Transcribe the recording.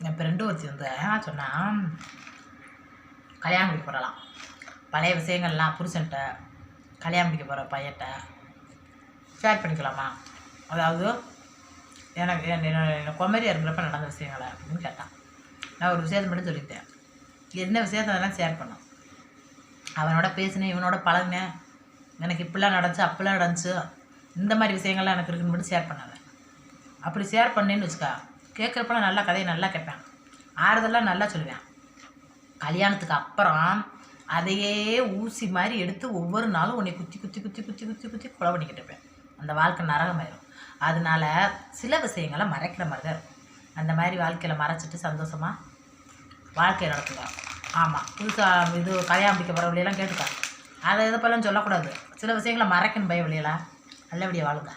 என் friend ஒருத்தி வந்து சொன்னால் கல்யாணம் முடிக்க போகிறலாம், பழைய விஷயங்கள்லாம் புருஷன்கிட்ட கல்யாணம் முடிக்க போகிற பையன்கிட்ட ஷேர் பண்ணிக்கலாமா, அதாவது எனக்கு குமரியாக இருக்கிறப்ப நடந்த விஷயங்களை அப்படின்னு கேட்டான். நான் ஒரு விஷயத்தை மட்டும் சொல்லிட்டேன், என்ன விஷயத்தை அதெல்லாம் ஷேர் பண்ணோம். அவனோட பேசினேன், இவனோட பழகினேன், எனக்கு இப்படிலாம் நடந்துச்சு அப்படிலாம் நடந்துச்சு, இந்த மாதிரி விஷயங்கள்லாம் எனக்கு இருக்குன்னு மட்டும் ஷேர் பண்ணாத. அப்படி ஷேர் பண்ணேன்னு வச்சுக்கா, கேட்குறப்பெல்லாம் நல்லா கதையை நல்லா கேட்பேன், ஆறுதெல்லாம் நல்லா சொல்லுவேன். கல்யாணத்துக்கு அப்புறம் அதையே ஊசி மாதிரி எடுத்து ஒவ்வொரு நாளும் உன்னை குத்தி குத்தி குத்தி குத்தி குத்தி குத்தி கொலை பண்ணிக்கிட்டு இருப்பேன். அந்த வாழ்க்கை நரகமாயிடும். அதனால சில விஷயங்களை மறைக்கிற மாதிரி தான் இருக்கும். அந்த மாதிரி வாழ்க்கையில் மறைச்சிட்டு சந்தோஷமாக வாழ்க்கையை நடத்துங்க. ஆமாம், புதுசாக இது கல்யாணம் பிடிக்க போகிற வழியெல்லாம் கேட்டுக்கா, அதை எதப்பெல்லாம் சொல்லக்கூடாது. சில விஷயங்களை மறைக்கணும் பய வழியெல்லாம் நல்லபடியாக வாழுங்க.